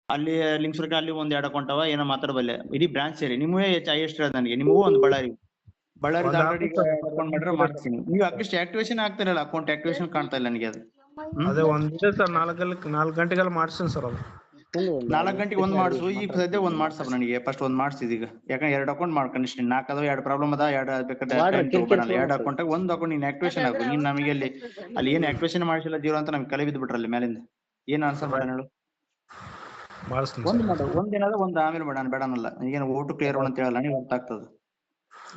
ಅಲ್ಲಿ ಲಿಂಗಸೂರ್ಗೆ ಅಲ್ಲಿ ಒಂದ್ 2 ಅಕೌಂಟ್ ಅವ ಏನೋ ಮಾತಾಡಬಲ್ಲೆ ಇಡೀ ಬ್ರಾಂಚ್ ಸೇರಿ ನಿಮ್ಮವೇ ಹೈಯೆಸ್ಟ್ ಇರೋದು ನನಗೆ ನಿಮ್ಮವು ಒಂದು ಬಳ್ಳಾರಿ ಒಂದ್ ಆಲ್ರೆಡಿ ಆಗುತ್ತೆ ಅಕೌಂಟ್ ಮಾಡಿದ್ರೆ ಮಾಡ್ತೀನಿ ನೀವು ಅಟ್ಲೀಸ್ಟ್ ಆಕ್ಟಿವೇಶನ್ ಆಗ್ತಿರಲ್ಲ ಅಕೌಂಟ್ ಆಕ್ಟಿವೇಶನ್ ಕಾಣ್ತಾ ಇಲ್ಲ ನನಗೆ ಅದು ಅದೇ ಒಂದಿದೆ ಸರ್ 4 ಗಂಟೆಗೆಲ್ಲ ಮಾಡ್ತೀನಿ ಸರ್ ಅದು 4 ಗಂಟೆಗೆ ಒಂದ್ ಮಾಡ್ಸು ಈಗ ಸದ್ಯ ಒಂದ್ ಮಾಡ್ಸಪ್ಪ ನನಗೆ ಫಸ್ಟ್ ಒಂದ್ ಮಾಡ್ಸಿದ್ ಈಗ ಯಾಕಂದ್ರೆ 2 ಅಕೌಂಟ್ ಮಾಡ್ಕೊಂಡಿಷ್ಟು 4 ಅದಾವ 2 ಪ್ರಾಬ್ಲಮ್ ಅದ 2 ಬೇಕಾದ್ರೆ ಟೈಮ್ ತಗೋಬೇಡಲ್ಲ 2 ಅಕೌಂಟ್ ಒಂದ್ ಅಕೌಂಟ್ ನೀನ್ ಆಕ್ಟಿವೇಶನ್ ಆಗು ನೀನ್ ನಮಗೆ ಅಲ್ಲಿ ಏನ್ ಆಕ್ಟಿವೇಶನ್ ಮಾಡಿಸಿಲ್ಲ ಜೀರೋ ಅಂತ ನಮ್ಗೆ ಕಲೆ ಬಿದ್ದು ಬಿಟ್ರಲ್ಲಿ ಮೇಲಿಂದ ಏನ್ ಆನ್ಸರ್ ಮಾಡೋಣ ಹೇಳು ಮಾಡಿಸ್ತೀನಿ ಒಂದ್ ಸರ್ ಮಾಡು ಒಂದೇನಾದ್ರೆ ಒಂದ್ ಆಮೇಲೆ ಬೇಡ ಬೇಡನಲ್ಲ ಈಗೇನು ಓಟು ಕ್ಲಿಯರ್ ಅಂತ ಹೇಳಲ್ಲ ನೀವು ಅರ್ಥ ಆಗ್ತದೆ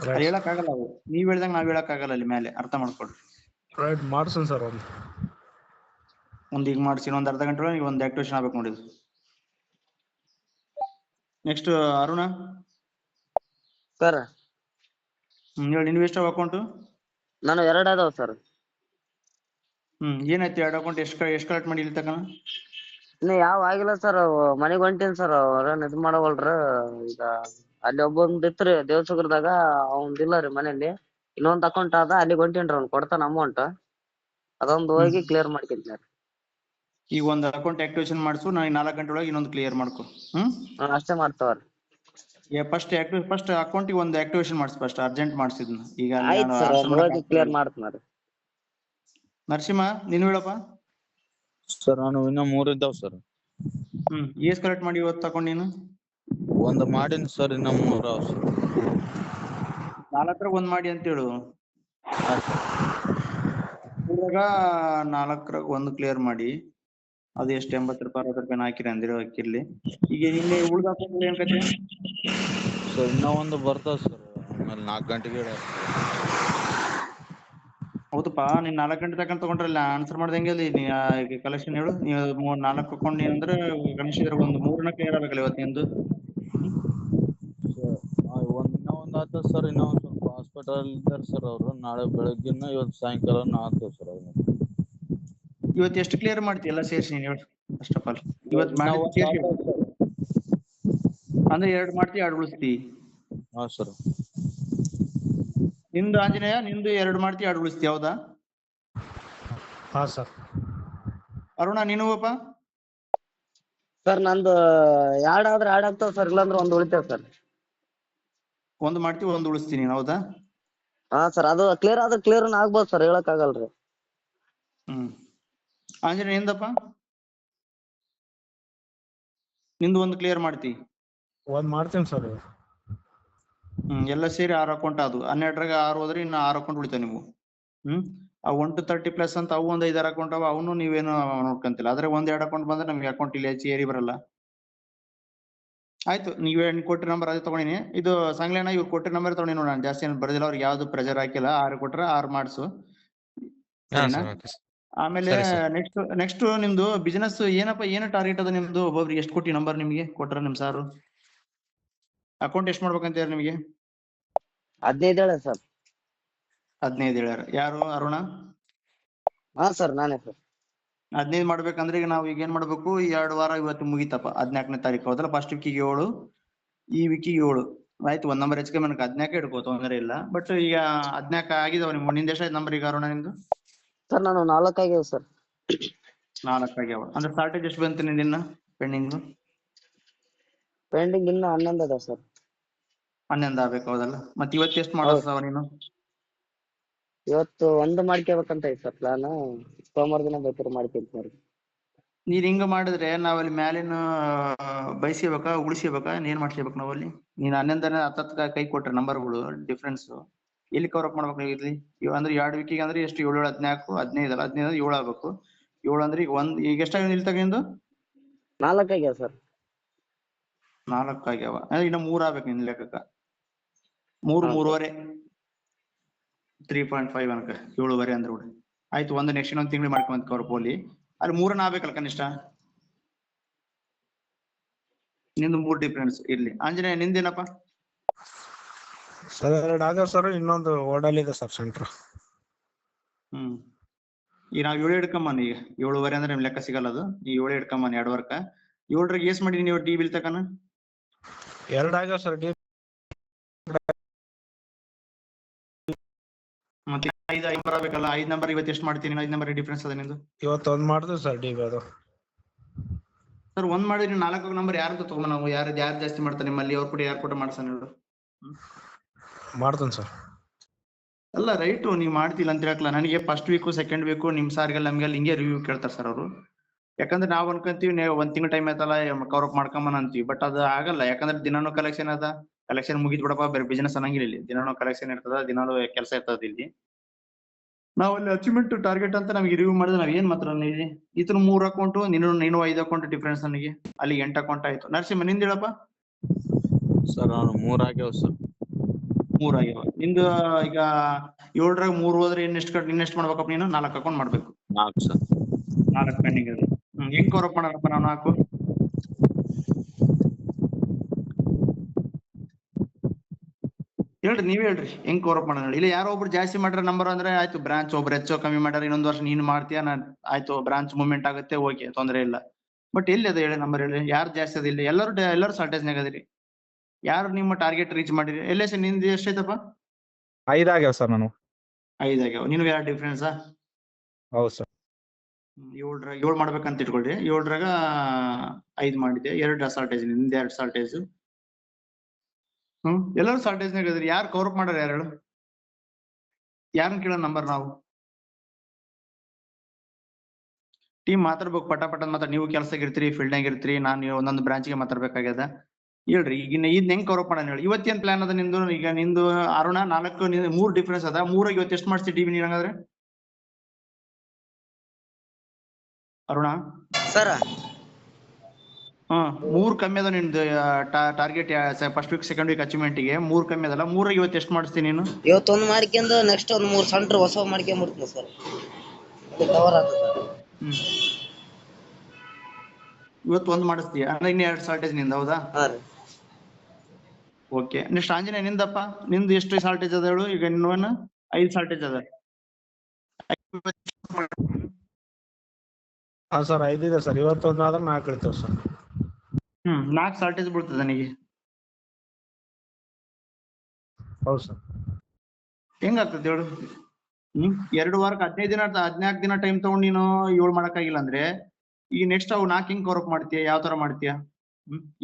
ಅಲ್ಲಿ ರೈಟ್ ಹೇಳಕ್ ಆಗಲ್ಲ ಅವು ನೀವ್ ಹೇಳ್ದಂಗ ನಾವ್ ಹೇಳಕ್ ಆಗಲ್ಲ ಅಲ್ಲಿ ಮೇಲೆ ಅರ್ಥ ಮಾಡ್ಕೊಡ್ರಿ ರೈಟ್ ಮಾಡಿಸ್ತೀನಿ ಸರ್ ಒಂದು ಈಗ ಮಾಡ್ಸಿ ಒಂದ್ ಅರ್ಧ ಗಂಟೆ ಒಳಗೆ ಒಂದ್ ಆಕ್ಟಿವೇಶನ್ ಆಗ್ಬೇಕು ನೋಡಿದ್ರು ನೆಕ್ಸ್ಟ್ ಅರುಣ ಸರ್ ಹೇಳಿ ನೀವು ಎಷ್ಟು ಅಕೌಂಟ್ ನಾನು 2 ಅದಾವ ಸರ್ ಏನಾಯ್ತು 2 ಅಕೌಂಟ್ ಎಷ್ಟು ಕಲೆಕ್ಟ್ ಮಾಡಿ ಇಲ್ಲಿ ತಕನ ಇನ್ನು ಯಾವ ಆಗಿಲ್ಲ ಸರ್ ಮನೆಗ್ ಹೊಂಟೇನ್ ಸರ್ ಅವ್ರೇನ್ ಇದ್ ಮಾಡವಲ್ರ ಈಗ ಅಲ್ಲಿ ಒಬ್ಬೊಂದ್ ಇತ್ರಿ ದೇವಸಗರದಾಗ ಅವಂದಿಲ್ಲ ರೀ ಮನೇಲಿ ಇನ್ನೊಂದ್ ಅಕೌಂಟ್ ಅದ ಅಲ್ಲಿಗೆ ಹೊಂಟೇನ್ರಿ ಅವ್ನ್ ಕೊಡ್ತಾನ ಅಮೌಂಟ್ ಅದೊಂದು ಹೋಗಿ ಕ್ಲಿಯರ್ ಮಾಡ್ಕೊಂತೀನಿ ಈಗ ಒಂದ್ ಅಕೌಂಟ್ ಆಕ್ಟಿವೇಶನ್ ಮಾಡ್ಸು ನಾನು 4 ಗಂಟೆ ಒಳಗೆ ಇನ್ನೊಂದು ಕ್ಲಿಯರ್ ಮಾಡ್ಕೊ ಅಷ್ಟೇ ಮಾಡ್ತಾವ್ರಿ ಫಸ್ಟ್ ಅಕೌಂಟಿಗೆ ಒಂದು ಆಕ್ಟಿವೇಶನ್ ಮಾಡಿಸ್ ಫಸ್ಟ್ ಅರ್ಜೆಂಟ್ ಮಾಡಿಸಿದ್ನ ಈಗ ಅಲ್ಲಿ ಆಯ್ತು ನಾನು ಸರ್ ಆನ್ಸರ್ ಹೋಗಿ ಮಾಡಕ್ ಕ್ಲಿಯರ್ ಮಾಡ್ತೀನಿ ನರಸಿಂಹ ನೀನು ಹೇಳಪ್ಪ ಸರ್ ನಾನು ಇನ್ನ 3 ಇದ್ದಾವ್ ಸರ್ ಏಸ್ ಕಲೆಕ್ಟ್ ಮಾಡಿ ಇವತ್ತು ತಕೊಂಡ್ ನೀನು ಒಂದ್ ಮಾಡಿನಿ ಸರ್ ಇನ್ನ 3 ಅವ ಸರ್ 4 ಒಂದ್ ಮಾಡಿ ಅಂತ ಹೇಳು ಇವಾಗ 4 ಒಂದು ಕ್ಲಿಯರ್ ಮಾಡಿ ಅದು ಎಷ್ಟು 80 ರೂಪಾಯಿ 60 ರೂಪಾಯಿ ಹಾಕಿರಿ ಅಂದಿರೋ ಹಾಕಿರ್ಲಿ ಈಗ ನಿನ್ನೆ ಉಳ್ದ ಅಕೌಂಟ್ ಏನ್ ಕತೆ ಸರ್ ಇನ್ನ ಒಂದು ಬರ್ತದ ಸರ್ ಆಮೇಲೆ 4 ಗಂಟೆಗೆ ಹೌದಪ್ಪ ನೀನ್ 4 ಗಂಟೆ ತಕೊಂಡ್ ತಗೊಂಡ್ರಲ್ಲ ಆನ್ಸರ್ ಮಾಡ್ದಂಗೆ ಅಲ್ಲಿ ಕಲೆಕ್ಷನ್ ಹೇಳು ನೀವು 4 ಅಕೌಂಟ್ ಅಂದ್ರೆ ಕನಿಷ್ಠ ಒಂದು 3ನ ಕ್ಲಿಯರ್ ಆಗ್ಬೇಕಲ್ಲ ಇವತ್ತು ನಿಂದು ಒಂದ್ ಆತ ಸರ್ ಇನ್ನ ಒಂದ್ ಸ್ವಲ್ಪ ಹಾಸ್ಪಿಟಲ್ ಇದ್ದಾರೆ ಸರ್ ಅವರು ನಾಳೆ ಬೆಳಗ್ಗಿನ ಇವತ್ತು ಸಾಯಂಕಾಲ ಆಗ್ತದೆ ಸರ್ ಇವತ್ತು ಎಷ್ಟು ಕ್ಲಿಯರ್ ಮಾಡ್ತಿ ಎಲ್ಲ ಸೇರ್ಸಿ ನೀನು ಹೇಳು ಫಸ್ಟ್ ಆಫ್ ಆಲ್ ಇವತ್ತು ಮಾಡಿ ಸೇರ್ಸಿ ಅಂದ್ರೆ 2 ಮಾಡ್ತಿ 2 ಉಳಿಸ್ತಿ ಹಾ ಸರ್ ನಿಂದು ಆಂಜನೇಯ ನಿಂದು 2 ಮಾಡ್ತಿ 2 ಉಳಿಸ್ತಿ ಹೌದಾ ಹಾ ಸರ್ ಅರುಣ ನೀನುವಪ್ಪ ಸರ್ ನಂದು 2 ಆದ್ರೆ 2 ಆಗ್ತಾವ ಸರ್ ಇಲ್ಲಾಂದ್ರೆ 1 ಉಳಿತಾವ ಸರ್ ಒಂದು ಮಾಡ್ತಿ 1 ಉಳಿಸ್ತೀನಿ ಹೌದಾ ಹಾ ಸರ್ ಅದು ಕ್ಲಿಯರ್ ಆದ್ರೆ ಕ್ಲಿಯರ್ ಆಗ್ಬೋದು ಸರ್ ಹೇಳಕ್ ಆಗಲ್ರಿ ಆಂಜನೇಯ ನಿಂದಪ್ಪ ನಿಂದು ಒಂದು ಕ್ಲಿಯರ್ ಮಾಡ್ತಿ ಒಂದ್ ಮಾಡ್ತೀನಿ ಸರ್ ಎಲ್ಲ ಸೇರಿ 6 ಅಕೌಂಟ್ ಅದು 12ರಾಗ 6 ಹೋದ್ರೆ ಇನ್ನು 6 ಅಕೌಂಟ್ ಉಳಿತಾವ ನೀವು ಆ 1 to 30+ ಅಂತ ಅವು ಒಂದು 5-6 ಅಕೌಂಟ್ ಅವ ಅವನು ನೀವೇನು ನೋಡ್ಕೊಂತಿಲ್ಲ ಆದ್ರೆ 1-2 ಅಕೌಂಟ್ ಬಂದ್ರೆ ನಮ್ಗೆ ಅಕೌಂಟ್ ಇಲ್ಲಿ ಏರಿ ಬರಲ್ಲ ಆಯ್ತು ನೀವೇ ಕೊಟ್ಟಿರೋ ನಂಬರ್ ಅದೇ ತಗೊಂಡಿನಿ ಇದು ಸಂಗ್ಲೇನ ಇವ್ರು ಕೊಟ್ಟಿರೋ ನಂಬರ್ ತಗೊಂಡಿ ನೋಡ ನಾನು ಜಾಸ್ತಿ ಏನು ಬರ್ದಿಲ್ಲ ಅವ್ರಿಗೆ ಯಾವ್ದು ಪ್ರೆಜರ್ ಹಾಕಿಲ್ಲ 6 ಕೊಟ್ರೆ 6 ಮಾಡಿಸು ಸರಿನಾ ಆಮೇಲೆ ನೆಕ್ಸ್ಟ್ ನಿಮ್ದು ಬಿಸಿನೆಸ್ ಏನು ಟಾರ್ಗೆಟ್ ಅದ ನಿಮ್ದು ಒಬ್ಬೊಬ್ರಿಗೆ ಎಷ್ಟು ಕೊಟ್ಟಿ ನಂಬರ್ ನಿಮ್ಗೆ ಕೊಟ್ರ ನಿಮ್ ಸಾರು ಅಕೌಂಟ್ ಎಷ್ಟು ಮಾಡ್ಬೇಕಂತ ಹೇಳಿ ನಿಮಗೆ 15 ಹೇಳ ಸರ್ 15 ಹೇಳ್ಯಾರ ಯಾರು ಅರುಣ ಹಾ ಸರ್ ನಾನೇ ಸರ್ 15 ಮಾಡ್ಬೇಕಂದ್ರೆ ಈಗ ನಾವು ಈಗ ಏನ್ ಮಾಡ್ಬೇಕು 2 ವಾರ ಇವತ್ತು ಮುಗಿತಪ್ಪ 14ನೇ ತಾರೀಕು ಹೋದ್ರೆ ಫಸ್ಟ್ ವೀಕಿಗೆ 7 ಈ ವೀಕಿಗೆ 7 ಆಯ್ತು ಒಂದ್ ನಂಬರ್ ಹೆಚ್ಚಿಗೆ ನನಗೆ 14 ಇಡ್ಕೋ ತೊಂದರೆ ಇಲ್ಲ ಬಟ್ ಈಗ 14 ಆಗಿದಾವ ನಿಮ್ಗೆ ನಿಂದ ಎಷ್ಟಾಯ್ತು ನಂಬರ್ ಈಗ ಅರುಣ ನಿಂದು ಸರ್ ನಾನು 4 ಆಗ್ಯಾವ ಸರ್ 4 ಆಗ್ಯಾವ ಅಂದ್ರೆ ಸ್ಟಾರ್ಟೇಜ್ ಎಷ್ಟು ಬಂತು ನಿನ್ನ ಪೆಂಡಿಂಗ್ ಇನ್ನ 11 ಅದ ಸರ್ 11 ಆಗ್ಬೇಕು ಹೌದಲ್ಲ ಮತ್ತೆ ಇವತ್ತು ಎಷ್ಟು ಮಾಡಿಸ್ತಾವ ನೀನು ಇವತ್ತು 1 ಮಾಡ್ಕೋಬೇಕಂತ ಐತಿ ಸರ್ ಪ್ಲಾನ್ ಸೋಮವಾರ ದಿನ ಬೇಕಾದ್ರೆ ಮಾಡ್ಕೊಂತೀನಿ ನೀನ್ ಹಿಂಗ ಮಾಡಿದ್ರೆ ನಾವಲ್ಲಿ ಮ್ಯಾಲಿನ ಬಯಸಿಬೇಕಾ ಉಳಿಸಿಬೇಕಾ ಏನ್ ಮಾಡ್ಸ್ಬೇಕು ನಾವಲ್ಲಿ ನೀನ್ 11 10 ಕೈ ಕೊಟ್ರೆ ನಂಬರ್ಗಳು ಡಿಫ್ರೆನ್ಸ್ ಎಲ್ಲಿ ಕವರ್ ಅಪ್ ಮಾಡ್ಬೇಕು ಇಲ್ಲಿ ಅಂದ್ರೆ 2 ವೀಕಿಗೆ ಅಂದ್ರೆ ಎಷ್ಟು 7 14 15 ಅಲ್ಲ 15 7 ಆಗ್ಬೇಕು 7 ಅಂದ್ರೆ ಈಗ ಎಷ್ಟಾಗ ಇಲ್ಲಿ ತಗೊಂಡು 4 ಆಗ್ಯಾವ ಸರ್ 4 ಆಗ್ಯಾವ ಇನ್ನ 3 ಆಗ್ಬೇಕು ನಿನ್ ಲೆಕ್ಕಕ್ಕ 3.5 3.5 ಅನ್ಕ 7.5 ಅಂದ್ರೆ ಕೂಡ ಆಯ್ತು ಒಂದು ನೆಕ್ಸ್ಟ್ ಇನ್ನೊಂದು ತಿಂಗಳು ಮಾಡ್ಕೊಂತ ಕವರ್ ಪೋಲಿ ಅಲ್ಲಿ 3 ಆಗ್ಬೇಕಲ್ಲ ಕನಿಷ್ಠ ನಿಂದು 3 ಡಿಫ್ರೆನ್ಸ್ ಇರ್ಲಿ ಆಂಜನೇಯ ನಿಂದೇನಪ್ಪ ಸರ್ 2 ಆಗ್ಯಾವ ಸರ್ ಇನ್ನೊಂದು ಓಡಲ್ ಇದೆ ಸರ್ ಸೆಂಟ್ರ್ ಈಗ ನಾವ್ 7 ಹಿಡ್ಕೊಂಬನ್ ಈಗ 7.5 ಅಂದ್ರೆ ನಿಮ್ ಲೆಕ್ಕ ಸಿಗಲ್ಲ ಅದು ಈ 7 ಹಿಡ್ಕೊಂಬನ್ 2 ವರ್ಕ 7 ಏಸ್ ಮಾಡಿ ನೀವು ಡಿ ಬಿಲ್ ತಕನ 2 ಆಗ್ಯಾವ ಸರ್ ಮತ್ತೆ 5 ನಂಬರ್ ಆಗ್ಬೇಕಲ್ಲ 5 ನಂಬರ್ ಇವತ್ತು ಎಷ್ಟು ಮಾಡ್ತೀನಿ 5 ನಂಬರ್ ಡಿಫ್ರೆನ್ಸ್ ಅದ ನಿಂದು ಇವತ್ತು 1 ಮಾಡಿದ್ವಿ ಸರ್ ಡಿ ಅದು ಸರ್ ಒಂದ್ ಮಾಡಿರಿ 4 ನಂಬರ್ ಯಾರಂತ ತಗೊಂಡ್ ನಾವು ಯಾರು ಜಾಸ್ತಿ ಮಾಡ್ತಾರೆ ನಿಮ್ಮಲ್ಲಿ ಅವ್ರ ಕೂಡ ಯಾರು ಕೂಡ ಮಾಡ್ಸಾನ ಹೇಳು. ಮಾಡ್ತೇನೆ ಸರ್. ಅಲ್ಲ ರೈಟು ನೀವ್ ಮಾಡ್ತಿಲ್ಲ ಅಂತ ಹೇಳಕ್ಲ, ನನಗೆ ಫಸ್ಟ್ ವೀಕು ಸೆಕೆಂಡ್ ವೀಕು ನಿಮ್ ಸಾರ್ಗೆಲ್ಲ ನಮ್ಗೆಲ್ಲ ಹಿಂಗೆ ರಿವ್ಯೂ ಕೇಳ್ತಾರೆ ಸರ್ ಅವರು. ಯಾಕಂದ್ರೆ ನಾವ್ ಅನ್ಕೊಂತೀವಿ ನೀವು ಒಂದ್ ತಿಂಗಳ ಟೈಮ್ ಆಯ್ತಲ್ಲ ಕವರ್ ಅಪ್ ಮಾಡ್ಕೊಂಬನ ಅಂತೀವಿ, ಬಟ್ ಅದು ಆಗಲ್ಲ. ಯಾಕಂದ್ರೆ ದಿನಾನು ಕಲೆಕ್ಷನ್ ಅದ, ಕಲೆಕ್ಷನ್ ಮುಗಿದ್ ಬಿಡಪ್ಪ, ಬೇರೆ ಬಿಸ್ನೆಸ್ ಅನ್ನಂಗಿಲ್ಲ ಇಲ್ಲಿ. ದಿನಾನು ಕಲೆಕ್ಷನ್ ಇರ್ತದ, ದಿನಾನು ಕೆಲಸ ಇರ್ತದ ಇಲ್ಲಿ. ನಾವ್ ಅಲ್ಲಿ ಅಚೀವ್ಮೆಂಟ್ ಟಾರ್ಗೆಟ್ ಅಂತ ನಮ್ಗೆ ರಿವ್ಯೂ ಮಾಡಿದ್ರೆ ನಾವ್ ಏನ್ ಮಾತ್ರ ಇತರ 3 ಅಕೌಂಟ್ ನೀನು 5 ಅಕೌಂಟ್ ಡಿಫ್ರೆನ್ಸ್ ನನಗೆ ಅಲ್ಲಿ 8 ಅಕೌಂಟ್ ಆಯ್ತು. ನರಸಿಂಹ ನಿಂದ ಹೇಳಪ್ಪ. ಸರ್ ಅವ್ನು 3 ಆಗ್ಯಾವ ಸರ್. 3 ಆಗ್ಯಾವ ನಿಂದು. ಈಗ 7ರಾಗ 3 ಹೋದ್ರೆ ಇನ್ನೆಷ್ಟು ಮಾಡ್ಬೇಕಪ್ಪ ನೀನು? 4 ಅಕೌಂಟ್ ಮಾಡ್ಬೇಕು. 4 ಸರ್. 4 ಪೆಂಡಿಂಗ್ ಇದೆ. ಹೆಂಗ್ ಕವರ್ ಅಪ್ ಮಾಡೋಣಪ್ಪ ನಾವು 4? ಹೇಳ್ರಿ, ನೀವ್ ಹೇಳ್ರಿ ಹೆಂಗ್ ಕವರ್ ಅಪ್ ಮಾಡೋಣ. ಇಲ್ಲ ಯಾರೋ ಒಬ್ರು ಜಾಸ್ತಿ ಮಾಡ್ರ ನಂಬರ್ ಅಂದ್ರೆ ಆಯ್ತು, ಬ್ರಾಂಚ್ ಒಬ್ರು ಹೆಚ್ಚೋ ಕಮ್ಮಿ ಮಾಡ್ಯಾರ, ಇನ್ನೊಂದ್ ವರ್ಷ ನೀನ್ ಮಾಡ್ತೀಯ, ಆಯ್ತು ಬ್ರಾಂಚ್ ಮೂವ್ಮೆಂಟ್ ಆಗುತ್ತೆ, ಓಕೆ ತೊಂದ್ರೆ ಇಲ್ಲ. ಬಟ್ ಎಲ್ಲಿ ಅದ ಹೇಳಿ ನಂಬರ್, ಹೇಳಿ ಯಾರು ಜಾಸ್ತಿ ಅದ? ಇಲ್ಲಿ ಎಲ್ಲರೂ ಶಾರ್ಟೇಜ್ನಾಗ ಅದ್ರಿ. ಯಾರು ನಿಮ್ಮ ಟಾರ್ಗೆಟ್ ರೀಚ್ ಮಾಡಿರಿ? ಎಲ್ಲೇ ನಿಂದು ಎಷ್ಟೈತಪ್ಪ? 5 ಆಗ್ಯಾವ ಸರ್ ನಾನು. 5 ಆಗ್ಯಾವ. ನಿನ್ಗೆ ಯಾರು ಡಿಫ್ರೆನ್ಸಾ? ಹೌದು ಸರ್. 7 ಮಾಡ್ಬೇಕಂತ ಇಟ್ಕೊಳ್ರಿ. 7ರಾಗ 5 ಮಾಡಿದೆ, 2 ಶಾರ್ಟೇಜ್, ನಿಂದ 2 ಶಾರ್ಟೇಜ್. ಎಲ್ಲರೂ ಶಾರ್ಟೇಜ್ನಾಗ ಅದ್ರಿ. ಯಾರು ಕವರ್ ಅಪ್ ಮಾಡ್ಯಾರ? ಯಾರು ಹೇಳು? ಯಾರನ್ನ ಕೇಳೋ ನಂಬರ್ ನಾವು? ಟೀಮ್ ಮಾತಾಡ್ಬೇಕು, ಪಟ ಮಾತಾಡ್. ನೀವು ಕೆಲ್ಸದಾಗ ಇರ್ತೀರಿ, ಫೀಲ್ಡ್ನಾಗ ಇರ್ತೀರಿ, ನಾನು ಒಂದೊಂದು ಬ್ರಾಂಚ್ಗೆ ಮಾತಾಡ್ಬೇಕಾಗ್ಯದ. ಹೇಳ್ರಿ ಈಗ ಇದ್ ಹೆಂಗ್ ಕವರ್ ಅಪ್ ಮಾಡೋಣ ಹೇಳಿ. ಇವತ್ತೇನ್ ಪ್ಲಾನ್ ಅದ ನಿಂದು? ಈಗ ನಿಂದು ಅರುಣ 4 3 ಡಿಫ್ರೆನ್ಸ್ ಅದ. 3 ಇವತ್ತು ಎಷ್ಟು ಮಾಡ್ತಿ ಡಿವಿ ನೀನ್ ಹಂಗಾದ್ರೆ? ಅರುಣ ಸರ್ 3 ಕಮ್ಮಿ ಅದ ನಿಂದು target. First week second week achievement ಗೆ 3 ಕಮ್ಮಿ ಅದಲ್ಲ. 3 ಇವತ್ತು ಎಷ್ಟು ಮಾಡಿಸ್ತೀನಿ ನೀನು? ಇವತ್ತೊಂದು ಮಾಡ್ಕೊಂಡು ನೆಕ್ಸ್ಟ್ ಒಂದು 3 ಸೆಂಟರ್ ಹೊಸ ಮಾಡ್ಕೊಂಡ್ಬಿಡ್ತೀನಿ ಸರ್. ಅದು ಕವರ್ ಆಗ್ತದೆ. ಇವತ್ತು 1 ಮಾಡಿಸ್ತೀಯ ಅಂದ್ರೆ ಇನ್ನು 2 ಶಾರ್ಟೇಜ್ ನಿಂದ, ಹೌದಾ? ಹಾ ರೀ. ಓಕೆ. ನೆಕ್ಸ್ಟ್ ಆಂಜನೇಯ ನಿಂದಪ್ಪ. ನಿಂದು ಎಷ್ಟು ಶಾರ್ಟೇಜ್ ಅದ ಹೇಳು? ಈಗ ಇನ್ನೊಂದು 5 ಶಾರ್ಟೇಜ್ ಅದ. ಹಾ ಸರ್ 5 ಇದೆ ಸರ್. ಇವತ್ತೊಂದು ಆದ್ರೆ 4 ಇರ್ತೇವೆ ಸರ್. 4 ಶಾರ್ಟೇಜ್ ಬೀಳ್ತದ ನನಗೆ. ಹೌದು ಸರ್. ಹೆಂಗಾಗ್ತದೆ ಹೇಳು? 2 ವಾರಕ್ಕೆ 15 ದಿನ 14 ದಿನ ಟೈಮ್ ತಗೊಂಡು ನೀನು 7 ಮಾಡಕ್ಕಾಗಿಲ್ಲ ಅಂದ್ರೆ ಈಗ ನೆಕ್ಸ್ಟ್ ಅವು 4 ಹೆಂಗ್ ಕವರ್ ಅಪ್ ಮಾಡ್ತೀಯ? ಯಾವ ತರ ಮಾಡ್ತೀಯ?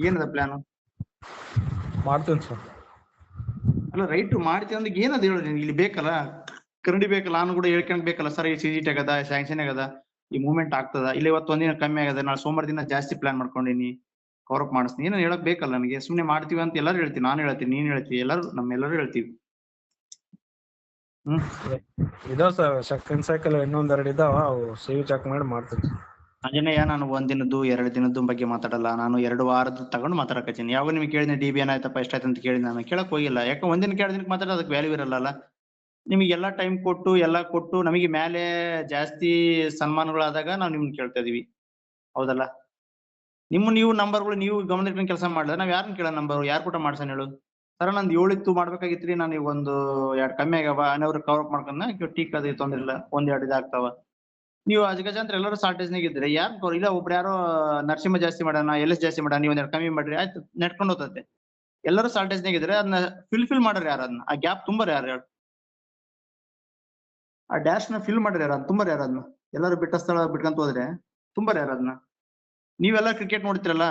ಏನದ ಪ್ಲಾನ್? ಮಾಡ್ತೀನಿ ಸರ್. ಅಲ್ಲ ರೈಟ್ ಮಾಡ್ತೀಯ ಅಂದ್ರೆ ಏನದ ಹೇಳು? ಇಲ್ಲಿ ಬೇಕಲ್ಲ, ಕರಡಿ ಬೇಕಲ್ಲ, ನಾನು ಕೂಡ ಹೇಳ್ಕೊಂಡ್ ಬೇಕಲ್ಲ. ಸರ್ ಈ CGT ಆಗದ, ಸ್ಯಾಂಕ್ಷನ್ ಆಗದ, ಈ ಮೂವ್ಮೆಂಟ್ ಆಗ್ತದ, ಇಲ್ಲ ಇವತ್ತು ಒಂದಿನ ಕಮ್ಮಿ ಆಗದ, ನಾಳೆ ಸೋಮವಾರ ದಿನ ಜಾಸ್ತಿ ಪ್ಲಾನ್ ಮಾಡ್ಕೊಂಡಿನಿ, ಕವರ್ ಅಪ್ ಮಾಡಿಸ್ತೀನಿ. ಏನೋ ಹೇಳಕ್ ಬೇಕಲ್ಲ ನನಗೆ. ಸುಮ್ನೆ ಮಾಡ್ತೀವಿ ಅಂತ ಎಲ್ಲರೂ ಹೇಳ್ತೀವಿ. ನಾನು ಹೇಳ್ತೀನಿ, ನೀನ್ ಹೇಳ್ತೀವಿ, ನಮ್ಮೆಲ್ಲರೂ ಹೇಳ್ತೀವಿ. ಇದಾವ ಸರ್ ಸೆಕೆಂಡ್ ಸೈಕಲ್ ಇನ್ನೊಂದೆರಡು ಇದಾವ, ಅವು CV ಚೆಕ್ ಮಾಡಿ ಮಾಡ್ತೀನಿ. ಅಂಜನೇಯ, ನಾನು 1 ದಿನದ್ದು 2 ದಿನದ್ದು ಬಗ್ಗೆ ಮಾತಾಡಲ್ಲ. ನಾನು 2 ವಾರದ್ದು ತಗೊಂಡು ಮಾತಾಡಕತ್ತೀನಿ. ಯಾವಾಗ ನಿಮ್ಗೆ ಕೇಳಿದ್ರೆ DB ಏನಾಯ್ತಪ್ಪ ಎಷ್ಟಾಯ್ತು ಅಂತ ಕೇಳಿ ನಾನು ಕೇಳಕ್ ಹೋಗಿಲ್ಲ. ಯಾಕೆ 1 ದಿನಕ್ಕೆ 2 ದಿನಕ್ಕೆ ಮಾತಾಡೋದು ಅದಕ್ಕೆ ವ್ಯಾಲ್ಯೂ ಇರಲ್ಲ. ನಿಮಗೆಲ್ಲ ಟೈಮ್ ಕೊಟ್ಟು ಎಲ್ಲ ಕೊಟ್ಟು ನಮಗೆ ಮೇಲೆ ಜಾಸ್ತಿ ಸನ್ಮಾನಗಳಾದಾಗ ನಾವು ನಿಮ್ಗೆ ಕೇಳ್ತಾ ಇದೀವಿ, ಹೌದಲ್ಲ? ನೀವು ನಂಬರ್ಗಳು ನೀವು ಗಮನಕ್ಕೆ ಕೆಲಸ ಮಾಡಿದ್ರೆ ನಾವ್ ಯಾರನ್ನ ಕೇಳೋ ನಂಬರ್? ಯಾರು ಕೂಡ ಮಾಡ್ಸಾನ ಹೇಳು? ಸರ ನಂದು 7 ಇತ್ತು ಮಾಡ್ಬೇಕಾಗಿತ್ರಿ, ನಾನು ಈಗ 1-2 ಕಮ್ಮಿ ಆಗ್ಯಾವ, ಅನ್ನೋರು ಕವರ್ ಅಪ್ ಮಾಡ್ಕೊಂಡ ಟೀಕ್ ಅದು ತೊಂದ್ರೆ ಇಲ್ಲ, 1-2 ಇದಾಗ್ತಾವ. ನೀವು ಅಜಗಜಾಂತರ ಎಲ್ಲರೂ ಶಾರ್ಟೇಜ್ನಾಗ ಇದ್ರೆ ಯಾರು ಇಲ್ಲ, ಒಬ್ರು ಯಾರೋ ನರಸಿಂಹ ಜಾಸ್ತಿ ಮಾಡೋಣ, LS ಜಾಸ್ತಿ ಮಾಡೋಣ, ನೀವು 1-2 ಕಮ್ಮಿ ಮಾಡ್ರಿ, ಆಯ್ತು ನೆಟ್ಕೊಂಡು ಹೋಗ್ತದೆ. ಎಲ್ಲರೂ ಶಾರ್ಟೇಜ್ನಾಗ ಇದ್ರೆ ಅದನ್ನ ಫಿಲ್ ಮಾಡ್ರಿ ಯಾರು? ಅದನ್ನ ಆ ಗ್ಯಾಪ್ ತುಂಬಾರ ಯಾರು ಹೇಳು? ಆ ಡ್ಯಾಶ್ ನ ಫಿಲ್ ಮಾಡ್ರಿ ಯಾರು? ತುಂಬಾರ ಯಾರು ಅದನ್ನ? ಎಲ್ಲರೂ ಬಿಟ್ಟ ಸ್ಥಳ ಬಿಟ್ಕೊಂತ ಹೋದ್ರೆ ತುಂಬಾರ ಯಾರು ಅದನ್ನ? ನೀವೆಲ್ಲ ಕ್ರಿಕೆಟ್ ನೋಡ್ತಿರಲ್ಲ,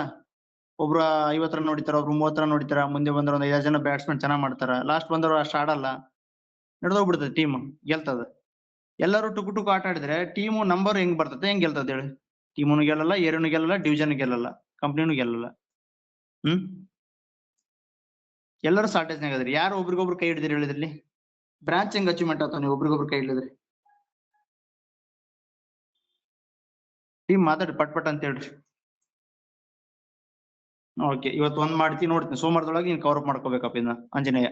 ಒಬ್ರು 50 ರನ್ ನೋಡಿತಾರ, ಒಬ್ರು 30 ರನ್ ನೋಡಿತಾರ, ಮುಂದೆ ಬಂದ್ರ ಒಂದ್ 5 ಜನ ಬ್ಯಾಟ್ಸ್ಮನ್ ಚೆನ್ನಾಗ್ ಮಾಡ್ತಾರ, ಲಾಸ್ಟ್ ಬಂದವರು ಅಷ್ಟು ಆಡಲ್ಲ, ನಡೆದೋಗ್ಬಿಡ್ತದೆ, ಟೀಮ್ ಗೆಲ್ತದ. ಎಲ್ಲರೂ ಟುಕು ಆಟ ಆಡಿದ್ರೆ ಟೀಮು ನಂಬರ್ ಹೆಂಗ್ ಬರ್ತದೆ? ಹೆಂಗ್ ಗೆಲ್ತದೆ ಹೇಳಿ? ಟೀಮುನು ಗೆಲ್ಲಲ್ಲ, ಏರಿಯಾನು ಗೆಲ್ಲಲ್ಲ, ಡಿವಿಷನ್ ಗೆಲ್ಲಲ್ಲ, ಕಂಪ್ನಿನೂ ಗೆಲ್ಲಲ್ಲ. ಎಲ್ಲರೂ ಶಾರ್ಟೇಜ್ನಾಗ ಅದ್ರಿ. ಯಾರು ಒಬ್ರಿಗೊಬ್ರು ಕೈ ಹಿಡಿದ್ರಿ ಹೇಳಿದ್ರಲ್ಲಿ? ಬ್ರಾಂಚ್ ಹೆಂಗ್ ಅಚೀವ್ಮೆಂಟ್ ಆಗ್ತಾವ ನೀವು ಒಬ್ರಿಗೊಬ್ರು ಕೈ ಹಿಡಿದ್ರಿ? ಟೀಮ್ ಮಾತಾಡಿ ಪಟ್ ಅಂತ ಹೇಳ್ರಿ. ಓಕೆ, ಇವತ್ತು 1 ಮಾಡ್ತೀನಿ, ನೋಡ್ತೀನಿ ಸೋಮವಾರದೊಳಗೆ ನೀನ್ ಕವರ್ ಅಪ್ ಮಾಡ್ಕೋಬೇಕಪ್ಪ ಇನ್ನ. ಅಂಜನೇಯ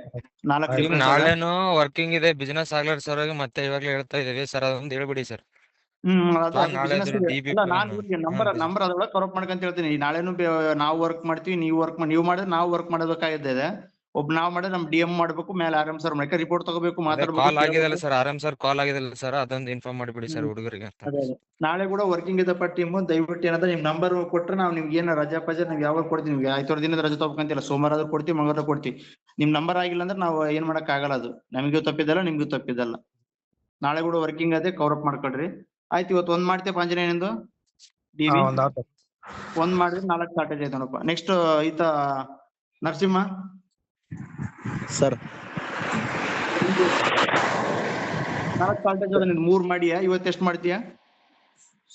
4 ನಾಳೆನು ವರ್ಕಿಂಗ್ ಇದೆ, ಬಿಸ್ನೆಸ್ ಆಗ್ಲಾರ ಸರ್, ಮತ್ತೆ ಇವಾಗ್ಲೇ ಹೇಳ್ತಾ ಇದೀವಿ ಸರ್, ಅದೊಂದು ಹೇಳ್ಬಿಡಿ ಸರ್. ನಂಬರ್ ಅದ್ರೊಳಗೆ ಕವರ್ ಅಪ್ ಮಾಡ್ಕಂತ ಹೇಳ್ತೀನಿ. ನಾಳೆನು ನಾವು ವರ್ಕ್ ಮಾಡ್ತೀವಿ, ನೀವು ಮಾಡಿದ್ರೆ ನಾವು ವರ್ಕ್ ಮಾಡಬೇಕಾಗಿದೆ. ನಾವ್ ಮಾಡಿದ್ರೆ ನಮ್ DM ಮಾಡ್ಬೇಕು, ಮೇಲೆ RM ಸರ್ ಮಾಡಕ್ಕೆ ರಿಪೋರ್ಟ್ ತಗೋಬೇಕು, ಕಾಲ್ ಆಗಿದೆಲ್ಲ ಸರ್, RM ಸರ್ ಕಾಲ್ ಆಗಿದೆಲ್ಲ ಸರ್, ಅದೊಂದು ಇನ್ಫಾರ್ಮ್ ಮಾಡಿಬಿಡಿ ಸರ್ ಹುಡುಗರಿಗೆ. ನಾಳೆ ಕೂಡ ವರ್ಕಿಂಗ್ ಇದಪ್ಪ ಟೀಮ್. ದಯವಿಟ್ಟು ಏನಾದ್ರೆ ನಿಮ್ ನಂಬರ್ ಕೊಟ್ರೆ ನಾವು ನಿಮ್ಗೆ ಏನ ರಜಾ ಪಜಾ ನಾವ್ ಯಾವಾಗ ಕೊಡ್ತೀವಿ. ನಿಮ್ಗೆ 5 ದಿನದ ರಜೆ ತಗೋಬೇಕಂತಿಲ್ಲ, ಸೋಮವಾರ ಆದ್ರೂ ಕೊಡ್ತೀವಿ, ಮಂಗಳವಾರ ಕೊಡ್ತೀವಿ. ನಿಮ್ ನಂಬರ್ ಆಗಿಲ್ಲ ಅಂದ್ರೆ ನಾವು ಏನ್ ಮಾಡಕ್ ಆಗಲ್ಲ. ಅದು ನಮಗೂ ತಪ್ಪಿದಲ್ಲ, ನಿಮ್ಗೂ ತಪ್ಪಿದಲ್ಲ. ನಾಳೆ ಕೂಡ ವರ್ಕಿಂಗ್ ಅದೇ, ಕವರ್ ಅಪ್ ಮಾಡ್ಕೊಳ್ರಿ. ಆಯ್ತು, ಇವತ್ತು 1 ಮಾಡ್ತೇವೆ ಆಂಜನೇಯ ನಿಂದು DV. ಒಂದ್ ಮಾಡಿದ್ರೆ 4 ಶಾರ್ಟೇಜ್ ಐತೆ ನೋಡಪ್ಪ. ನೆಕ್ಸ್ಟ್ ಈತ ನರಸಿಂಹ ಸರ್ 4 ಶಾರ್ಟೇಜ್ ಅದ ನೀನ್ 3 ಮಾಡಿಯಾ, ಇವತ್ತು ಎಷ್ಟು ಮಾಡ್ತೀಯಾ?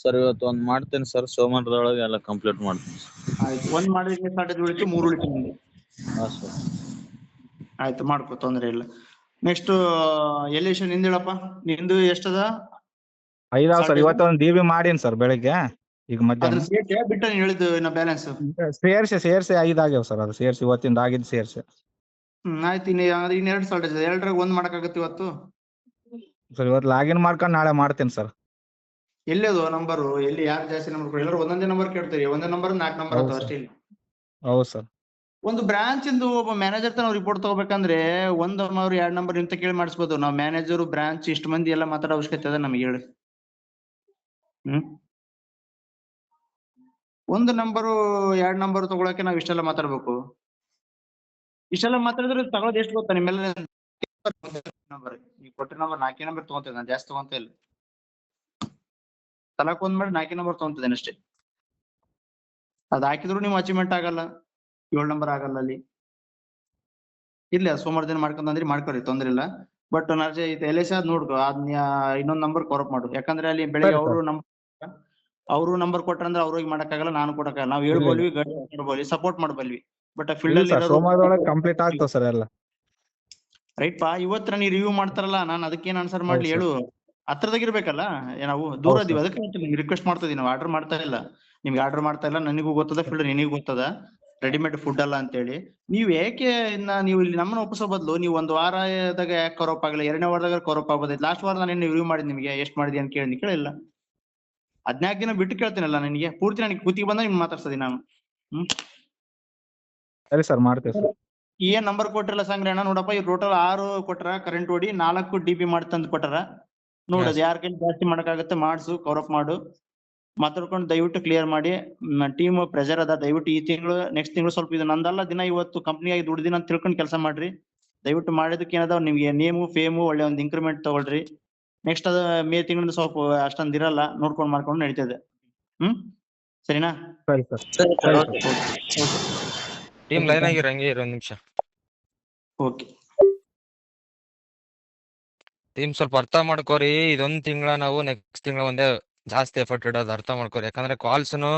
ಸರ್ ಇವತ್ತು ಒಂದ್ ಮಾಡ್ತೇನೆ ಸರ್, ಸೋಮವಾರದೊಳಗೆ ಎಲ್ಲ ಕಂಪ್ಲೀಟ್ ಮಾಡ್ತೀನಿ ಸರ್. ಆಯ್ತು, ಒಂದ್ ಮಾಡಿದ್ರೆ ಶಾರ್ಟೇಜ್ ಉಳಿತು, 3 ಉಳಿತು ನಿಂದು. ಹಾ ಸರ್. ಆಯ್ತು ಮಾಡ್ಕೊ, ತೊಂದ್ರೆ ಇಲ್ಲ. ನೆಕ್ಸ್ಟ್ ಎಲಿವೇಶನ್ ನಿಂದ ಹೇಳಪ್ಪ, ನಿಂದು ಎಷ್ಟದ? 5 ಸರ್. Shortage? ಇವತ್ತೊಂದು DB ಮಾಡೀನಿ ಸರ್ ಬೆಳಿಗ್ಗೆ, ಈಗ ಅದ್ರ ಮಧ್ಯಾಹ್ನ ಸೇರ್ಸಿ ಬಿಟ್ಟ ನೀನ್ ಹೇಳಿದ್ದು ಇನ್ನ ಬ್ಯಾಲೆನ್ಸ್. ಸೇರ್ಸಿ 5 ಆಗ್ಯಾವ ಸರ್. ಅದು ಸೇರ್ಸಿ ಇವತ್ತಿಂದ ಆಗಿದ್ದು ಸೇರ್ಸಿ. ಆಯ್ತು, ಇನ್ನ 2 ಶಾರ್ಟೇಜ್ ಇದೆ, 2ರಾಗ 1 ಮಾಡಕ್ಕಾಗತ್ತೆ ಇವತ್ತು? ಸರ್ ಇವತ್ತು ಲಾಗಿನ್ ಮಾಡ್ಕೊಂಡು ನಾಳೆ ಮಾಡ್ತೀನಿ ಸರ್. ಎಲ್ಲಿ ಅದು ನಂಬರು? ಎಲ್ಲಿ ಯಾರು ಜಾಸ್ತಿ ನಂಬರ್? ಎಲ್ಲರೂ ಒಂದೊಂದೇ ನಂಬರ್ ಕೇಳ್ತೀರಿ, ಒಂದೇ ನಂಬರ್ 4 ನಂಬರ್ ಹೌದು ಅಥವಾ ಸರ್. ಅಷ್ಟೇ ಇಲ್ಲಿ. ಹೌದು ಸರ್. ಒಂದು ಬ್ರಾಂಚ್ ಇಂದು ಒಬ್ಬ ಮ್ಯಾನೇಜರ್ ತನ ರಿಪೋರ್ಟ್ ತಗೋಬೇಕಂದ್ರೆ 1 ನಂಬರ್ 2 ನಂಬರ್ ಇಂತ ಕೇಳಿ ಮಾಡಿಸ್ಬೋದು. ನಾವು ಮ್ಯಾನೇಜರ್ ಬ್ರಾಂಚ್ ಇಷ್ಟು ಮಂದಿ ಎಲ್ಲ ಮಾತಾಡೋ ಅವಶ್ಯಕತೆ ಅದ ನಮಗೆ? ಹೇಳಿ. 1 ನಂಬರು 2 ನಂಬರ್ ತಗೊಳಕ್ಕೆ ನಾವ್ ಇಷ್ಟೆಲ್ಲ ಮಾತಾಡ್ಬೇಕು? ಇಷ್ಟೆಲ್ಲ ಮಾತಾಡಿದ್ರೆ ತಗೊಳೋದು ಎಷ್ಟು ಗೊತ್ತಾ ನಿಮ್ಮೆಲ್ಲ? ನಂಬರ್ ನೀವು ಕೊಟ್ಟಿರೋ ನಂಬರ್ 4 ನಂಬರ್ ತಗೊಂತೇನೆ ನಾನು, ಜಾಸ್ತಿ ತಗೊಂತ ಇಲ್ಲ. ತಲಕ್ 1 ಮಾಡಿ 4 ನಂಬರ್ ತಗೊಂತಿದ್ದೇನೆ ಅಷ್ಟೇ. ಅದ್ ಹಾಕಿದ್ರು ನೀವು ಅಚೀವ್ಮೆಂಟ್ ಆಗಲ್ಲ, 7 ನಂಬರ್ ಆಗಲ್ಲ ಅಲ್ಲಿ. ಇಲ್ಲ ಸೋಮವಾರ ದಿನ ಮಾಡ್ಕೊಂಡ್ರಿ ಮಾಡ್ಕೊರಿ, ತೊಂದ್ರೆ ಇಲ್ಲ. ಬಟ್ ನಾಳೆ ಎಲ್.ಐ.ಸಿ ಆದ್ ನೋಡ್ಕೊ, ಇನ್ನೊಂದ್ ನಂಬರ್ ಕವರಪ್ ಮಾಡು. ಯಾಕಂದ್ರೆ ಅಲ್ಲಿ ಬೆಳಿಗ್ಗೆ ಅವರು ನಂಬರ್ ಕೊಟ್ರಂದ್ರೆ ಅವ್ರಿಗೆ ಮಾಡಕ್ಕಾಗಲ್ಲ, ನಾನು ಕೊಡಕ್ಕಾಗಲ್ಲ. ನಾವು ಹೇಳ್ಬೋಲ್ವಿ, ಗಾಡಿ ಸಪೋರ್ಟ್ ಮಾಡಬಲ್ವಿ. ಬಟ್ ಫೀಲ್ಡ್ ಅಲ್ಲಿ ಸೋಮವಾರದೊಳಗೆ ಕಂಪ್ಲೀಟ್ ಆಗ್ತದೆ ಸರ್ ಎಲ್ಲ. ರೈಟ್ ಪಾ. ಇವತ್ತು ನೀವು ರಿವ್ಯೂ ಮಾಡ್ತಾರಲ್ಲ, ನಾನು ಅದಕ್ಕೇನ್ ಆನ್ಸರ್ ಮಾಡ್ಲಿ ಹೇಳು? ಹತ್ರದಾಗಿರ್ಬೇಕಲ್ಲ, ನಾವು ದೂರ ಇದೀವಿ. ಅದಕ್ಕೆ ನಿಮ್ಗೆ ರಿಕ್ವೆಸ್ಟ್ ಮಾಡ್ತಾ ಇದೀವಿ, ನಾವು ಆರ್ಡರ್ ಮಾಡ್ತಾ ಇಲ್ಲ. ನಿಮ್ಗೆ ಆರ್ಡರ್ ಮಾಡ್ತಾ ಇಲ್ಲ, ನನಗೂ ಗೊತ್ತದ, ಫೀಲ್ಡ್ ನಿನಗೂ ಗೊತ್ತದ, ರೆಡಿಮೇಡ್ ಫುಡ್ ಅಲ್ಲ ಅಂತೇಳಿ. ನೀವ್ ಏಕೆ ನೀವು ಇಲ್ಲಿ ನಮ್ಮನ್ನ ಒಪ್ಪಿಸೋ ಬದಲು ನೀವು 1 ವಾರದಾಗ ಯಾಕೆ ಕವರಪ್ ಆಗಲ್ಲ, 2ನೇ ವಾರದಾಗ ಕವರಪ್ ಆಗ್ಬೋದೈತೆ. ಲಾಸ್ಟ್ ವಾರ ನಾನು ರಿವ್ಯೂ ಮಾಡಿದ್ ನಿಮ್ಗೆ ಎಷ್ಟು ಮಾಡಿದ್ಯಾ ಅಂತ ಕೇಳಿಲ್ಲ. 14 ದಿನ ಬಿಟ್ಟು ಕೇಳ್ತೀನಲ್ಲ ನಿನಗೆ, ಪೂರ್ತಿ ನನಗೆ ಕೂತಿಗೆ ಬಂದ ನಿಮ್ಗೆ ಮಾತಾಡ್ಸದಿ ನಾನು. ಸರಿ ಸರ್, ಮಾಡ್ತೇವೆ ಸರ್. ಏನ್ ನಂಬರ್ ಕೊಟ್ಟಿರಲ್ಲ ಸಂಗ್ರಹಣ ನೋಡಪ್ಪ. ಈ ಟೋಟಲ್ 6 ಕೊಟ್ರ, ಕರೆಂಟ್ ಓಡಿ 4 DP ಮಾಡಿ ತಂದು ಕೊಟ್ಟಾರ. ನೋಡೋದು ಯಾರ ಕೈಲಿ ಜಾಸ್ತಿ ಮಾಡಕ್ಕಾಗತ್ತೆ ಮಾಡ್ಸು, ಕವರಪ್ ಮಾಡು, ಮಾತಾಡ್ಕೊಂಡು ದಯವಿಟ್ಟು ಕ್ಲಿಯರ್ ಮಾಡಿ. ಟೀಮ್ ಪ್ರೆಷರ್ ಅದ, ದಯವಿಟ್ಟು ಈ ತಿಂಗಳು ನೆಕ್ಸ್ಟ್ ತಿಂಗಳು ಸ್ವಲ್ಪ ಇದು ನಂದಲ್ಲ ದಿನ, ಇವತ್ತು ಕಂಪ್ನಿಯಾಗಿ ದುಡ್ದಿನ ಅಂತ ತಿಳ್ಕೊಂಡು ಕೆಲಸ ಮಾಡ್ರಿ. ದಯವಿಟ್ಟು ಮಾಡಿದಕ್ಕೆ ಏನದ ನಿಮ್ಗೆ ನೇಮು ಫೇಮು ಒಳ್ಳೆ ಒಂದು ಇಂಕ್ರಿಮೆಂಟ್ ತಗೊಳ್ರಿ. ನೆಕ್ಸ್ಟ್ ಅದ ಮೇ ತಿಂಗಳಿಂದ ಸ್ವಲ್ಪ ಅಷ್ಟೊಂದು ಇರಲ್ಲ, ನೋಡ್ಕೊಂಡು ಮಾಡ್ಕೊಂಡು ನಡೀತದೆ. ಸರಿನಾ? ಸರಿ ಸರ್. ಟೀಮ್ ಲೈನ್ ಆಗಿರ ಹಂಗೆ ಇರೋ 1 ನಿಮಿಷ. ಓಕೆ ಟೀಮ್ ಸ್ವಲ್ಪ ಅರ್ಥ ಮಾಡ್ಕೋರಿ. ಇದೊಂದ್ ತಿಂಗಳ ನಾವು ನೆಕ್ಸ್ಟ್ ತಿಂಗಳ ಒಂದೇ ಜಾಸ್ತಿ ಎಫರ್ಟ್ ಇಡೋದು ಅರ್ಥ ಮಾಡ್ಕೋರಿ. ಯಾಕಂದ್ರೆ ಕಾಲ್ಸ್ನು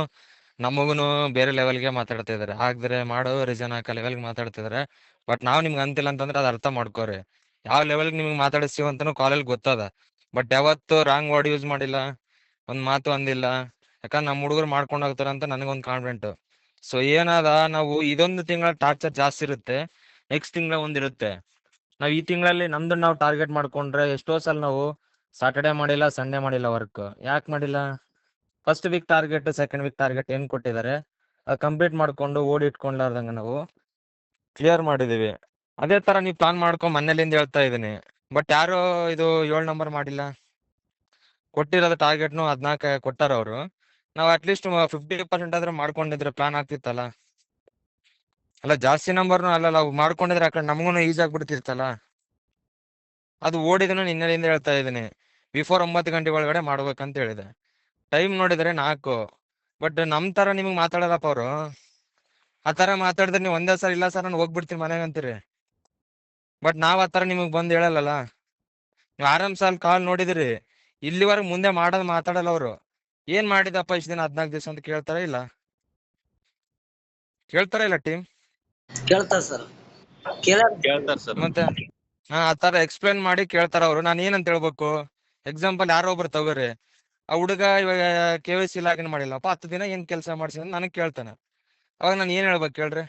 ನಮಗುನು ಬೇರೆ ಲೆವೆಲ್ಗೆ ಮಾತಾಡ್ತಾ ಇದಾರೆ. ಆಗಿದ್ರೆ ಮಾಡೋ ರೀಸನ್ ಹಾಕ ಲೆವೆಲ್ಗೆ ಮಾತಾಡ್ತಿದಾರೆ. ಬಟ್ ನಾವ್ ನಿಮ್ಗೆ ಅಂತಿಲ್ಲ ಅಂತಂದ್ರೆ ಅದ್ ಅರ್ಥ ಮಾಡ್ಕೋರಿ. ಯಾವ ಲೆವೆಲ್ಗೆ ನಿಮ್ಗೆ ಮಾತಾಡಿಸ್ತೀವಿ ಅಂತಾನು ಕಾಲಲ್ಲಿ ಗೊತ್ತದ. ಬಟ್ ಯಾವತ್ತು ರಾಂಗ್ ವರ್ಡ್ ಯೂಸ್ ಮಾಡಿಲ್ಲ, ಒಂದ್ ಮಾತು ಅಂದಿಲ್ಲ. ಯಾಕಂದ್ರೆ ನಮ್ಮ ಹುಡುಗರು ಮಾಡ್ಕೊಂಡು ಹೋಗ್ತಾರ ಅಂತ ನನಗೊಂದು ಕಾನ್ಫಿಡೆಂಟ್. ಸೊ ಏನದ, ನಾವು ಇದೊಂದು ತಿಂಗಳ ಟಾರ್ಚರ್ ಜಾಸ್ತಿ ಇರುತ್ತೆ, ನೆಕ್ಸ್ಟ್ ತಿಂಗಳ ಒಂದಿರುತ್ತೆ. ನಾವ್ ಈ ತಿಂಗಳಲ್ಲಿ ನಮ್ದು ನಾವು ಟಾರ್ಗೆಟ್ ಮಾಡ್ಕೊಂಡ್ರೆ ಎಷ್ಟೋ ಸಲ ನಾವು ಸಾಟರ್ಡೆ ಮಾಡಿಲ್ಲ, ಸಂಡೇ ಮಾಡಿಲ್ಲ ವರ್ಕ್. ಯಾಕೆ ಮಾಡಿಲ್ಲ? First week target, second week target ಏನ್ ಕೊಟ್ಟಿದ್ದಾರೆ ಅದು ಕಂಪ್ಲೀಟ್ ಮಾಡ್ಕೊಂಡು ಓಡಿ ಇಟ್ಕೊಂಡ್ಲಾರ್ದಂಗ ನಾವು ಕ್ಲಿಯರ್ ಮಾಡಿದೀವಿ. ಅದೇ ತರ ನೀವು ಪ್ಲಾನ್ ಮಾಡ್ಕೊಂಡ್ ಮನೇಲಿಂದ ಹೇಳ್ತಾ ಇದೀನಿ. ಬಟ್ ಯಾರು ಇದು 7 ನಂಬರ್ ಮಾಡಿಲ್ಲ. ಕೊಟ್ಟಿರೋದು ಟಾರ್ಗೆಟ್ನು 14 ಕೊಟ್ಟಾರ ಅವರು. ನಾವು ಅಟ್ಲೀಸ್ಟ್ 50% ಆದ್ರೆ ಮಾಡ್ಕೊಂಡಿದ್ರೆ ಪ್ಲಾನ್ ಆಗ್ತಿತ್ತಲ್ಲ. ಅಲ್ಲ ಜಾಸ್ತಿ ನಂಬರ್ನು ಅಲ್ಲ, ನಾವು ಮಾಡ್ಕೊಂಡಿದ್ರೆ ಆ ಕಡೆ ನಮಗೂ ಈಜಿ ಆಗ್ಬಿಡ್ತಿರ್ತಲ್ಲ. ಅದು ಓಡಿದನು ನಿನ್ನೆಯಿಂದ ಹೇಳ್ತಾ ಇದೀನಿ, ಬಿಫೋರ್ 9 ಗಂಟೆ ಒಳಗಡೆ ಮಾಡ್ಬೇಕಂತ ಹೇಳಿದೆ. ಟೈಮ್ ನೋಡಿದ್ರೆ 4. ಬಟ್ ನಮ್ ತರ ನಿಮ್ಗೆ ಮಾತಾಡಲ್ಲಪ್ಪ ಅವರು. ಆ ತರ ಮಾತಾಡಿದ್ರೆ ನೀವು ಒಂದೇ ಸಲ ಇಲ್ಲ ಸರ್ ನಾನು ಹೋಗ್ಬಿಡ್ತೀನಿ ಮನೆಗೆ ಅಂತೀರಿ. ಬಟ್ ನಾವ್ ಆ ತರ ನಿಮಗ್ ಬಂದ್ ಹೇಳಲ್ಲ. ನೀವು ಆರಾಮ್ಸಲ್ಲಿ ಕಾಲ್ ನೋಡಿದಿರಿ, ಇಲ್ಲಿವರೆಗೆ ಮುಂದೆ ಮಾಡೋದು ಮಾತಾಡಲ್ಲ ಅವರು. ಏನ್ ಮಾಡಿದಪ್ಪ ಇಷ್ಟ ದಿನ 14 ದಿವಸ ಅಂತ ಕೇಳ್ತಾರ ಇಲ್ಲ ಟೀಮ್? ಕೇಳ್ತಾರ ಸರ್, ಕೇಳ್ತಾರ ಸರ್. ಮತ್ತೆ ಆ ತರ ಎಕ್ಸ್ಪ್ಲೇನ್ ಮಾಡಿ ಕೇಳ್ತಾರ ಅವ್ರು. ನಾನು ಏನಂತ ಹೇಳ್ಬೇಕು? ಎಕ್ಸಾಂಪಲ್ ಯಾರೋ ಒಬ್ರು ತಗೋರಿ, ಆ ಹುಡುಗ ಇವಾಗ KYC ಲಾಗಿನ್ ಮಾಡಿಲ್ಲಪ್ಪ, 10 ದಿನ ಏನ್ ಕೆಲಸ ಮಾಡ್ಸಿ ಅಂತ ನನಗ್ ಕೇಳ್ತಾನೆ. ಅವಾಗ ನಾನು ಏನ್ ಹೇಳ್ಬೇಕು ಹೇಳ್ರಿ?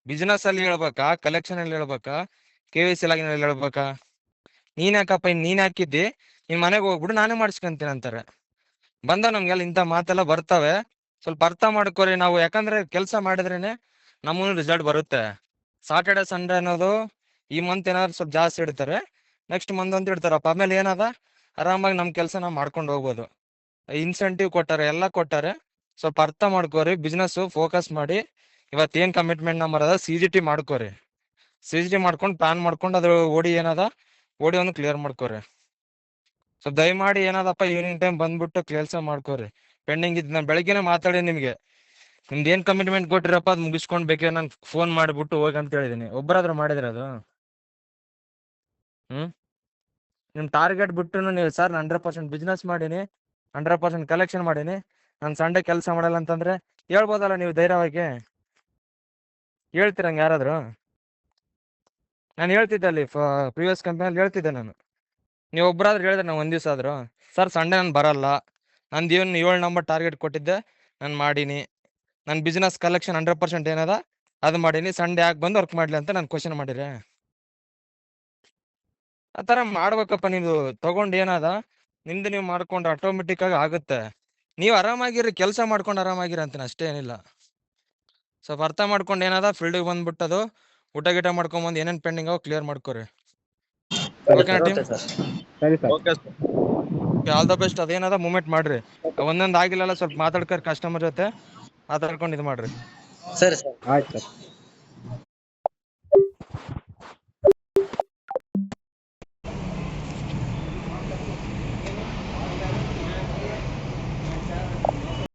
ಬಿಸ್ನೆಸ್ ಅಲ್ಲಿ ಹೇಳ್ಬೇಕಾ, ಕಲೆಕ್ಷನ್ ಅಲ್ಲಿ ಹೇಳ್ಬೇಕಾ, KYC ಲಾಗಿನ್ ಅಲ್ಲಿ ಹೇಳ್ಬೇಕಾ? ನೀನ್ ಯಾಕಪ್ಪ ನೀನ್ ಹಾಕಿದ್ದಿ, ನಿನ್ ಮನೆಗೆ ಹೋಗ್ಬಿಡು ನಾನೇ ಮಾಡಿಸ್ಕೊಂತೀನಿ ಅಂತಾರೆ. ನಮ್ಗೆಲ್ಲ ಇಂಥ ಮಾತೆಲ್ಲ ಬರ್ತವೆ. ಸ್ವಲ್ಪ ಅರ್ಥ ಮಾಡ್ಕೋರಿ ನಾವು. ಯಾಕಂದ್ರೆ ಕೆಲಸ ಮಾಡಿದ್ರೇನೆ ನಮ್ಮನ್ನು ರಿಸಲ್ಟ್ ಬರುತ್ತೆ. ಸಾಟರ್ಡೆ ಸಂಡೇ ಅನ್ನೋದು ಈ ಮಂತ್ ಏನಾದ್ರು ಸ್ವಲ್ಪ ಜಾಸ್ತಿ ಇಡ್ತಾರೆ, ನೆಕ್ಸ್ಟ್ ಮಂತ್ ಅಂತ ಇಡ್ತಾರಪ್ಪ. ಆಮೇಲೆ ಏನದ, ಆರಾಮಾಗಿ ನಮ್ ಕೆಲಸ ನಾವು ಮಾಡ್ಕೊಂಡು ಹೋಗ್ಬೋದು. ಇನ್ಸೆಂಟಿವ್ ಕೊಟ್ಟಾರೆ, ಎಲ್ಲ ಕೊಟ್ಟಾರೆ. ಸ್ವಲ್ಪ ಅರ್ಥ ಮಾಡ್ಕೋರಿ. ಬಿಸ್ನೆಸ್ ಫೋಕಸ್ ಮಾಡಿ. ಇವತ್ತೇನ್ ಕಮಿಟ್ಮೆಂಟ್ ನಂಬರ್ ಅದ CGT ಮಾಡ್ಕೋರಿ. CGT ಮಾಡ್ಕೊಂಡು ಪ್ಲಾನ್ ಮಾಡ್ಕೊಂಡು ಅದ್ರ ಓಡಿ ಏನದ ಓಡಿ ಒಂದು ಕ್ಲಿಯರ್ ಮಾಡ್ಕೋರಿ. ಸೊ ದಯಮಾಡಿ ಏನದಪ್ಪ ಈವ್ನಿಂಗ್ ಟೈಮ್ ಬಂದ್ಬಿಟ್ಟು ಕೆಲಸ ಮಾಡ್ಕೋರಿ. ಪೆಂಡಿಂಗ್ ಇದ್ ನಾನು ಬೆಳಗ್ಗೆನೆ ಮಾತಾಡಿ ನಿಮ್ಗೆ ನಿಮ್ದು ಏನ್ ಕಮಿಟ್ಮೆಂಟ್ ಕೊಟ್ಟಿರಪ್ಪ ಅದ್ ಮುಗಿಸ್ಕೊಂಡ್ ಬೇಕೇ ನಾನು ಫೋನ್ ಮಾಡಿಬಿಟ್ಟು ಹೋಗಿ ಅಂತ ಹೇಳಿದೀನಿ. ಒಬ್ಬರಾದ್ರೂ ಮಾಡಿದ್ರ ಅದು? ನಿಮ್ ಟಾರ್ಗೆಟ್ ಬಿಟ್ಟು ನೀವು ಸರ್ 100% ಬಿಸ್ನೆಸ್ ಮಾಡೀನಿ, 100% ಕಲೆಕ್ಷನ್ ಮಾಡೀನಿ, ನಾನು ಸಂಡೆ ಕೆಲಸ ಮಾಡಲ್ಲ ಅಂತಂದ್ರೆ ಹೇಳ್ಬೋದಲ್ಲ ನೀವು ಧೈರ್ಯವಾಗಿ. ಹೇಳ್ತೀರಂಗ ಯಾರಾದ್ರು? ನಾನು ಹೇಳ್ತಿದ್ದೆ ಅಲ್ಲಿ ಪ್ರಿವಿಯಸ್ ಕಂಪ್ನಿಯಲ್ಲಿ ಹೇಳ್ತಿದ್ದೆ ನಾನು. ನೀವು ಒಬ್ಬರಾದ್ರೂ ಹೇಳಿದ್ರೆ ನಾವು ಒಂದ್ ದಿವಸ ಆದ್ರು ಸರ್ ಸಂಡೆ ನಾನು ಬರಲ್ಲ, ನಂದು 7 ನಂಬರ್ ಟಾರ್ಗೆಟ್ ಕೊಟ್ಟಿದ್ದೆ ನಾನು ಮಾಡೀನಿ, ನನ್ನ ಬಿಸ್ನೆಸ್ ಕಲೆಕ್ಷನ್ 100% ಏನದ ಅದು ಮಾಡೀನಿ, ಸಂಡೆ ಯಾಕೆ ಬಂದು ವರ್ಕ್ ಮಾಡ್ಲಿ ಅಂತ ನಾನು ಕ್ವಶನ್ ಮಾಡಿರಿ. ಆ ಥರ ಮಾಡ್ಬೇಕಪ್ಪ. ನೀವು ತಗೊಂಡ್ ಏನದ ನಿಮ್ದು ನೀವು ಮಾಡ್ಕೊಂಡ್ರೆ ಆಟೋಮೆಟಿಕ್ ಆಗಿ ಆಗುತ್ತೆ. ನೀವು ಆರಾಮಾಗಿರಿ, ಕೆಲಸ ಮಾಡ್ಕೊಂಡು ಆರಾಮಾಗಿರಿ ಅಂತೀನಿ, ಅಷ್ಟೇ ಏನಿಲ್ಲ. ಸ್ವಲ್ಪ ಅರ್ಥ ಮಾಡ್ಕೊಂಡು ಏನದ ಫೀಲ್ಡಿಗೆ ಬಂದ್ಬಿಟ್ಟದು ಊಟ ಗೀಟ ಮಾಡ್ಕೊಂಬಂದು ಏನೇನು ಪೆಂಡಿಂಗ್ ಅವು ಕ್ಲಿಯರ್ ಮಾಡ್ಕೊರಿ. ಓಕೆನಾ ಟೀಮ್? ಸರಿ sir. Okay sir. All the best. ಅದೇನದ ಮೂವ್ಮೆಂಟ್ ಮಾಡ್ರಿ. ಒಂದೊಂದು ಆಗಿಲ್ಲಲ್ಲ ಸ್ವಲ್ಪ ಮಾತಾಡ್ಕರ್ ಕಸ್ಟಮರ್ ಜೊತೆ ಮಾತಾಡ್ಕೊಂಡು ಇದು ಮಾಡ್ರಿ. ಸರಿ ಸರ್. ಆಯ್ತು ಸರ್.